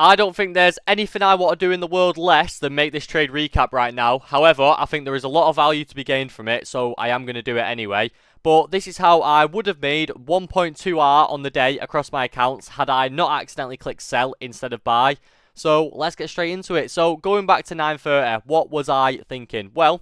I don't think there's anything I want to do in the world less than make this trade recap right now. However, I think there is a lot of value to be gained from it, so I am going to do it anyway. But this is how I would have made 1.2R on the day across my accounts had I not accidentally clicked sell instead of buy. So let's get straight into it. So going back to 9:30, what was I thinking? Well,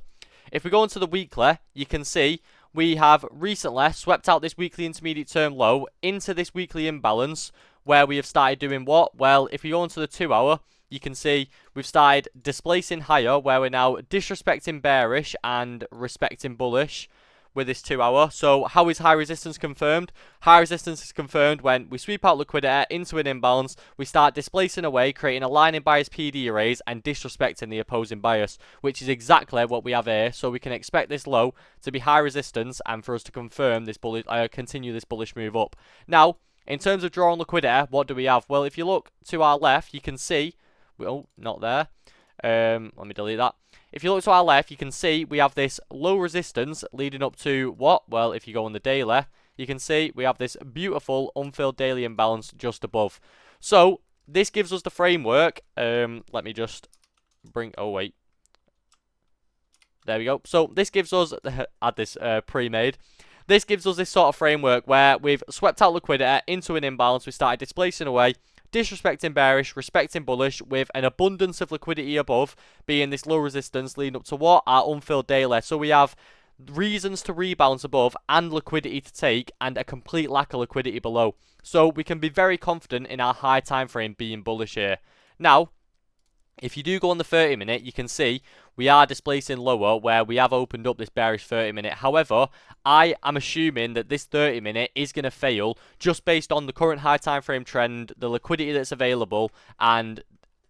if we go into the weekly, you can see we have recently swept out this weekly intermediate term low into this weekly imbalance, where we have started doing what? Well, if you go into the 2 hour, you can see we've started displacing higher, where we're now disrespecting bearish and respecting bullish with this 2 hour. So how is high resistance confirmed? High resistance is confirmed when we sweep out liquidity into an imbalance, we start displacing away, creating a line in bias PD arrays and disrespecting the opposing bias, which is exactly what we have here. So we can expect this low to be high resistance and for us to confirm this bullish, continue this bullish move up. Now, in terms of drawing liquidity, what do we have? Well, if you look to our left, you can see, oh, not there. Let me delete that. If you look to our left, you can see we have this low resistance leading up to what? Well, if you go on the daily, you can see we have this beautiful unfilled daily imbalance just above. So this gives us the framework. Let me just bring, oh wait. There we go. So this gives us, add this pre-made. This gives us this sort of framework where we've swept out liquidity into an imbalance. We started displacing away, disrespecting bearish, respecting bullish, with an abundance of liquidity above, being this low resistance leading up to what? Our unfilled daily. So we have reasons to rebalance above and liquidity to take and a complete lack of liquidity below. So we can be very confident in our high time frame being bullish here. Now, if you do go on the 30-minute, you can see we are displacing lower where we have opened up this bearish 30-minute. However, I am assuming that this 30-minute is going to fail just based on the current high time frame trend, the liquidity that's available, and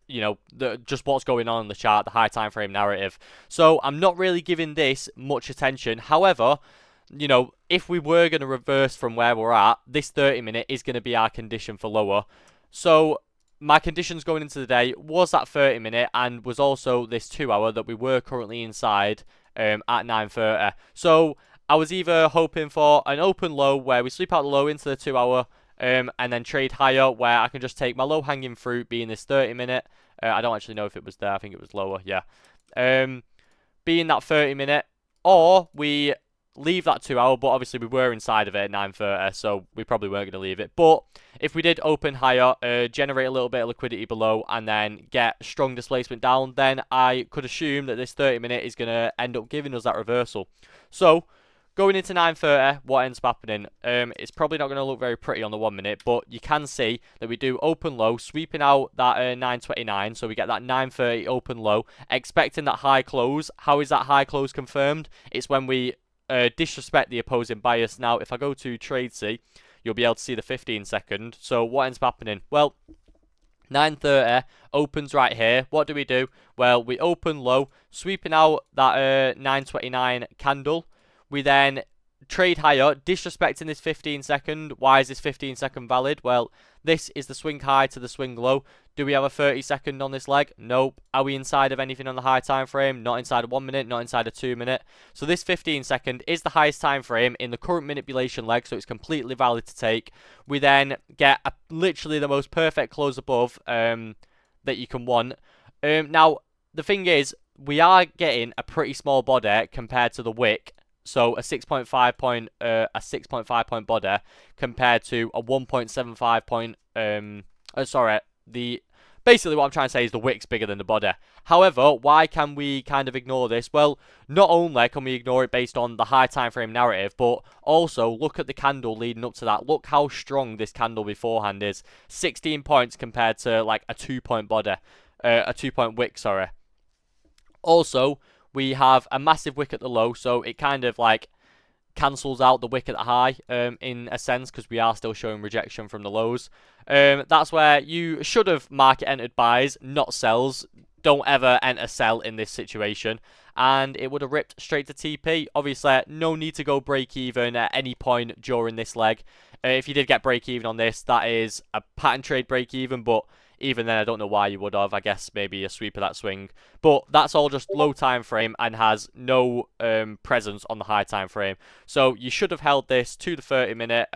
you know, just what's going on in the chart, the high time frame narrative. So I'm not really giving this much attention. However, you know, if we were going to reverse from where we're at, this 30-minute is going to be our condition for lower. So my conditions going into the day was that 30-minute and was also this 2 hour that we were currently inside at 9:30. So I was either hoping for an open low where we sweep out the low into the 2 hour and then trade higher where I can just take my low hanging fruit being this 30-minute. I don't actually know if it was there. I think it was lower. Yeah. Being that 30-minute, or we leave that 2 hour, but obviously we were inside of it at 9:30, so we probably weren't going to leave it. But if we did open higher, generate a little bit of liquidity below, and then get strong displacement down, then I could assume that this 30-minute is going to end up giving us that reversal. So going into 9:30, what ends up happening? It's probably not going to look very pretty on the 1 minute, but you can see that we do open low, sweeping out that 9:29, so we get that 9:30 open low, expecting that high close. How is that high close confirmed? It's when we disrespect the opposing bias. Now, if I go to TradeC, you'll be able to see the 15-second. So what ends up happening? Well, 9:30 opens right here. What do? Well, we open low, sweeping out that 9:29 candle. We then trade higher, disrespecting this 15-second. Why is this 15-second valid? Well, this is the swing high to the swing low. Do we have a 30-second on this leg? Nope. Are we inside of anything on the high time frame? Not inside of 1 minute, not inside of 2 minute. So this 15-second is the highest time frame in the current manipulation leg, so it's completely valid to take. We then get literally the most perfect close above that you can want. Now, the thing is, we are getting a pretty small body compared to the wick. So a 6.5 point body compared to a 1.75 point basically what I'm trying to say is the wick's bigger than the body. However, why can we kind of ignore this? Well, not only can we ignore it based on the high time frame narrative, but also look at the candle leading up to that. Look how strong this candle beforehand is. 16 points compared to like a 2-point body, a 2-point wick, sorry. Also, we have a massive wick at the low, so it kind of like cancels out the wick at the high in a sense, because we are still showing rejection from the lows. That's where you should have market entered buys, not sells. Don't ever enter sell in this situation, and it would have ripped straight to TP. Obviously, no need to go break even at any point during this leg. If you did get break even on this, that is a pattern trade break even, but even then, I don't know why you would have. I guess maybe a sweep of that swing. But that's all just low time frame and has no presence on the high time frame. So you should have held this to the 30-minute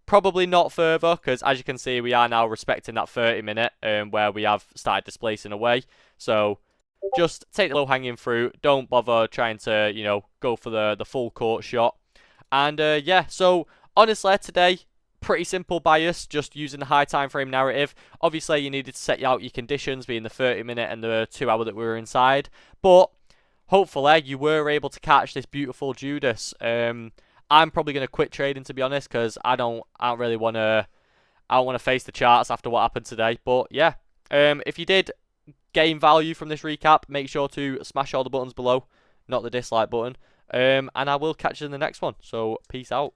Probably not further, because as you can see, we are now respecting that 30-minute where we have started displacing away. So just take the low-hanging fruit. Don't bother trying to, go for the full court shot. And yeah, so honestly, today, pretty simple bias, just using the high time frame narrative. Obviously, you needed to set out your conditions, being the 30-minute and the 2 hour that we were inside. But hopefully, you were able to catch this beautiful Judas. I'm probably going to quit trading, to be honest, because I don't really want to. I don't want to face the charts after what happened today. But yeah, if you did gain value from this recap, make sure to smash all the buttons below, not the dislike button. And I will catch you in the next one. So peace out.